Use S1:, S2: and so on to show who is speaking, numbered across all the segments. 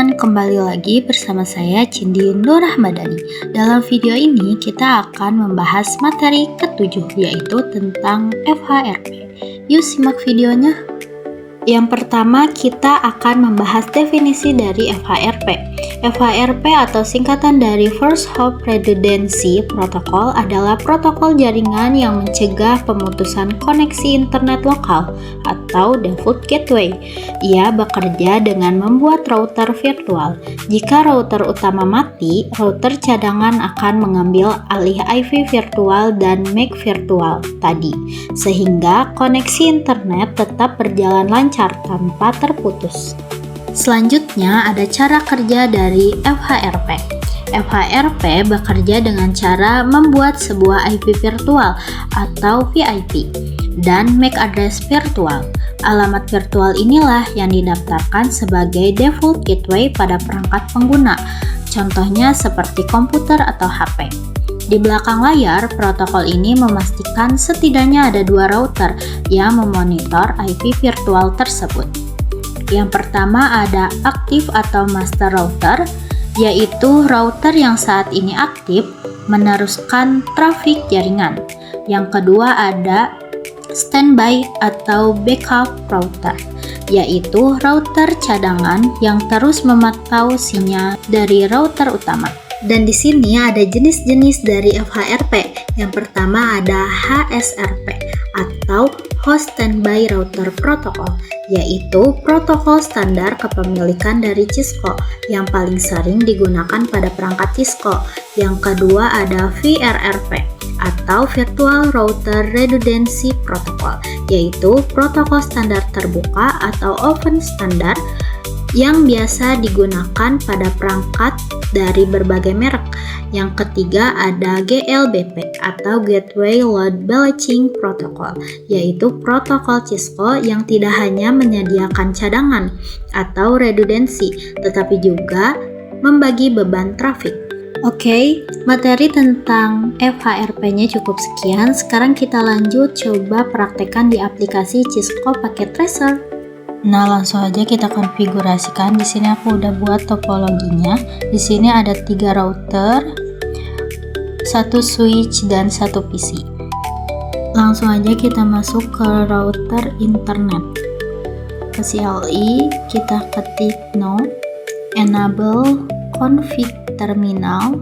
S1: teman-teman, kembali lagi bersama saya Cindy Nur Rahmadani. Dalam video ini kita akan membahas materi ke-7 yaitu tentang FHRP. Yuk simak videonya. Yang pertama kita akan membahas definisi dari FHRP. FHRP atau singkatan dari First Hop Redundancy Protocol adalah protokol jaringan yang mencegah pemutusan koneksi internet lokal atau default gateway. Ia bekerja dengan membuat router virtual. Jika router utama mati, router cadangan akan mengambil alih IP virtual dan MAC virtual tadi, sehingga koneksi internet tetap berjalan lancar tanpa terputus. Selanjutnya ada cara kerja dari FHRP. FHRP bekerja dengan cara membuat sebuah IP virtual atau VIP dan MAC address virtual. Alamat virtual inilah yang didaftarkan sebagai default gateway pada perangkat pengguna, contohnya seperti komputer atau HP. Di belakang layar, protokol ini memastikan setidaknya ada 2 router yang memonitor IP virtual tersebut. Yang pertama ada aktif atau master router, yaitu router yang saat ini aktif meneruskan trafik jaringan. Yang kedua ada standby atau backup router, yaitu router cadangan yang terus memantau sinyal dari router utama. Dan di sini ada jenis-jenis dari FHRP. Yang pertama ada HSRP atau Host Standby Router Protocol, yaitu protokol standar kepemilikan dari Cisco yang paling sering digunakan pada perangkat Cisco. Yang kedua ada VRRP atau Virtual Router Redundancy Protocol, yaitu protokol standar terbuka atau open standar yang biasa digunakan pada perangkat dari berbagai merek. Yang ketiga ada GLBP atau Gateway Load Balancing Protocol, yaitu protokol Cisco yang tidak hanya menyediakan cadangan atau redundansi, tetapi juga membagi beban trafik. Oke, materi tentang FHRP-nya cukup sekian. Sekarang kita lanjut coba praktekkan di aplikasi Cisco Packet Tracer. Nah, langsung aja kita konfigurasikan. Di sini aku udah buat topologinya. Di sini ada 3 router, 1 switch dan 1 PC. Langsung aja kita masuk ke router internet. Ke CLI kita ketik no, enable config terminal,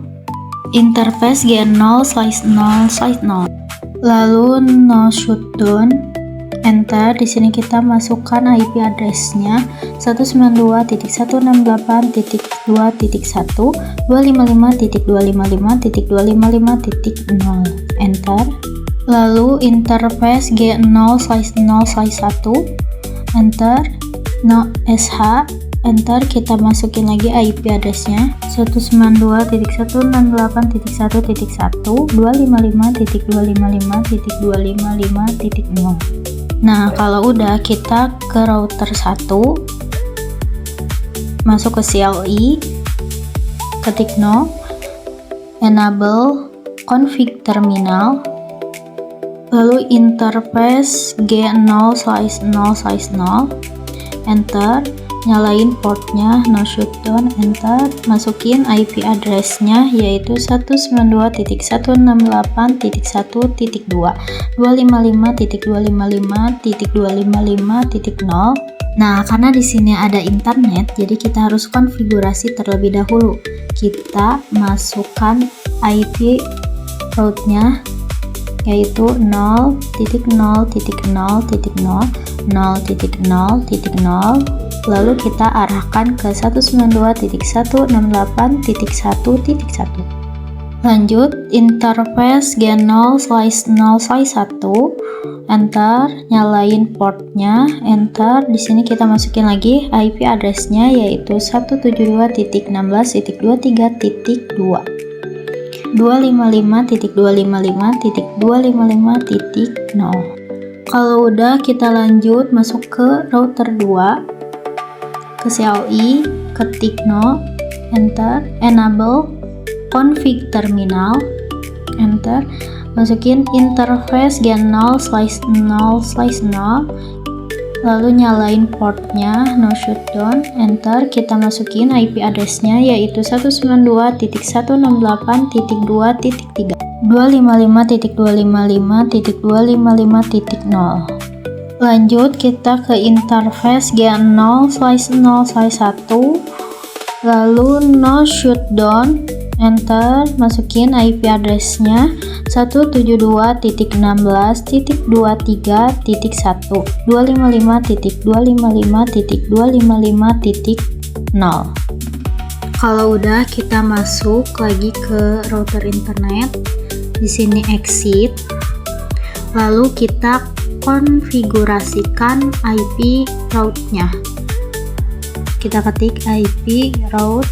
S1: interface G0/0/0. Lalu no shutdown. Enter. Di sini kita masukkan IP address-nya 192.168.2.1, 255.255.255.0. Enter. Lalu interface G0/0/1. Enter. No SH. Enter. Kita masukin lagi IP address-nya 192.168.1.1, 255.255.255.0. Nah, kalau udah kita ke router 1, masuk ke CLI, ketik no, enable config terminal, lalu interface G0/0/0, enter, nyalain portnya, no shutdown, enter, masukin IP address-nya yaitu 192.168.1.2, 255.255.255.0. Nah, karena di sini ada internet, jadi kita harus konfigurasi terlebih dahulu. Kita masukkan IP route-nya yaitu 0.0.0.0.0.0, lalu kita arahkan ke 192.168.1.1. Lanjut, interface G0/0/1, enter, nyalain portnya, enter. Di sini kita masukin lagi IP address-nya yaitu 172.16.23.2, 255.255.255.0. Kalau udah, kita lanjut masuk ke router 2, ke CLI, ketik no, enter, enable config terminal, enter, masukin interface G0/0/0, lalu nyalain portnya, no shutdown, enter. Kita masukin IP addressnya yaitu 192.168.2.3 255.255.255.0. lanjut kita ke interface G0/0/1, lalu no shutdown, enter, masukin IP addressnya 172.16.23.1 255.255.255.0. Kalau udah, kita masuk lagi ke router internet. Di sini exit, lalu kita konfigurasikan IP route-nya. Kita ketik IP route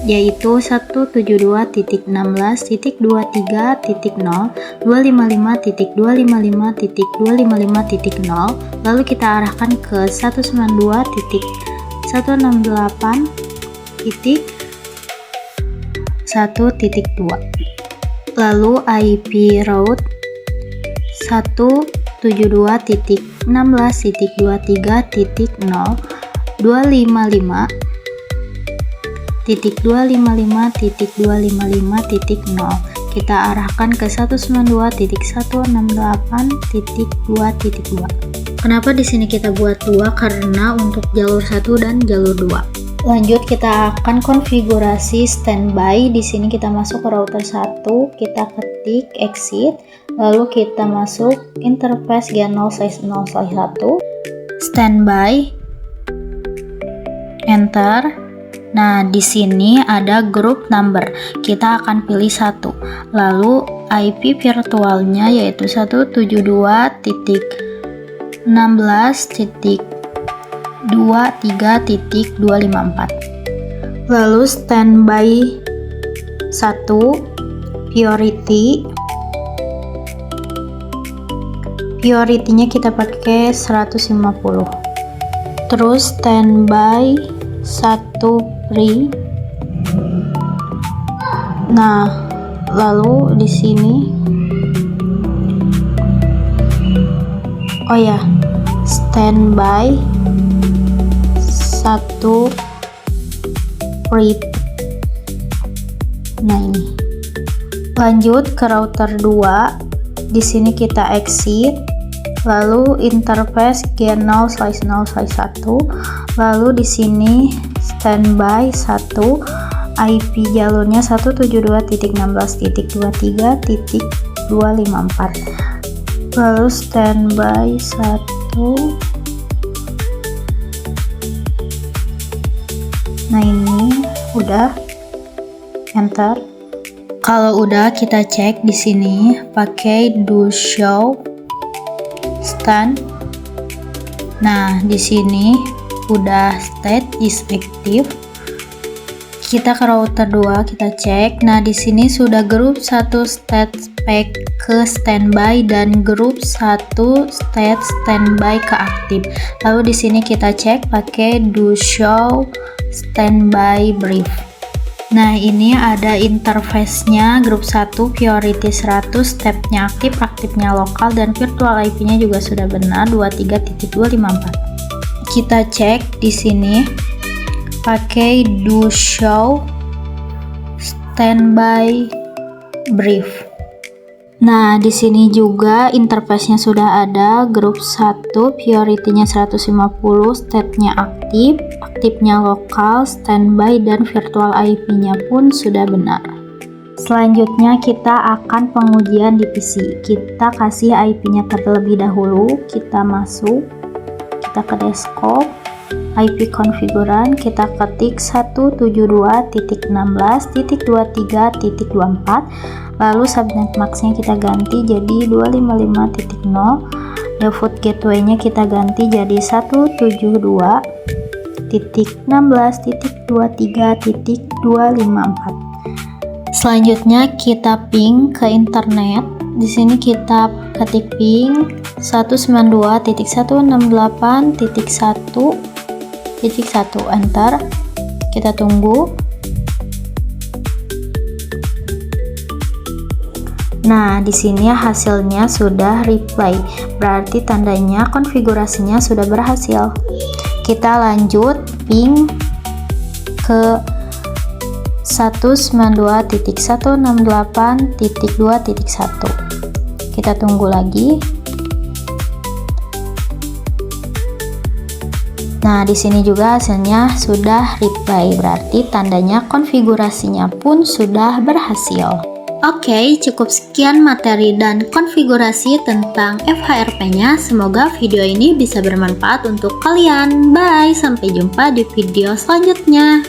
S1: yaitu 172.16.23.0 255.255.255.0, lalu kita arahkan ke 192.168.1.2, lalu IP route 172.16.23.0 255.255.255.0, kita arahkan ke 192.168.2.2. Kenapa di sini kita buat 2? Karena untuk jalur 1 dan jalur 2. Lanjut, kita akan konfigurasi standby. Di sini kita masuk ke router 1, kita ketik exit, lalu kita masuk interface G0/0/1, standby, enter. Nah, di sini ada group number. Kita akan pilih 1. Lalu IP virtualnya yaitu 172.16.23.254. Lalu standby 1 priority. Priority-nya kita pakai 150. Terus standby 1 free. Nah, lalu di sini standby 1 free. Nah, ini. Lanjut ke router 2. Di sini kita exit, lalu interface G0/0/1, lalu di sini standby 1, IP jalurnya 172.16.23.254, lalu standby 1. Nah, ini udah, enter. Kalau udah, kita cek di sini pakai do show stand. Nah, di sini udah state is active. Kita ke router 2, kita cek. Nah, di sini sudah grup 1 state back ke standby dan grup 1 state standby ke aktif. Lalu di sini kita cek pakai do show standby brief. Nah, ini ada interface-nya, grup 1 priority 100, step-nya aktif, aktifnya lokal, dan virtual IP-nya juga sudah benar 23.254. Kita cek di sini pakai do show standby brief. Nah, di sini juga interface-nya sudah ada, grup 1 priority-nya 150, state-nya aktif, aktifnya lokal, standby, dan virtual IP-nya pun sudah benar. Selanjutnya kita akan pengujian di PC. Kita kasih IP-nya terlebih dahulu, kita masuk, kita ke desktop, IP konfiguran, kita ketik 172.16.23.24, lalu subnet max-nya kita ganti jadi 255.0, default gateway-nya kita ganti jadi 172.16.23.254. Selanjutnya kita ping ke internet. Di sini kita ketik ping 192.168.1.1, enter. Kita tunggu. Nah, di sini hasilnya sudah reply, berarti tandanya konfigurasinya sudah berhasil. Kita lanjut ping ke 192.168.2.1. Kita tunggu lagi. Nah, di sini juga hasilnya sudah reply, berarti tandanya konfigurasinya pun sudah berhasil. Oke, cukup sekian materi dan konfigurasi tentang FHRP-nya. Semoga video ini bisa bermanfaat untuk kalian. Bye, sampai jumpa di video selanjutnya.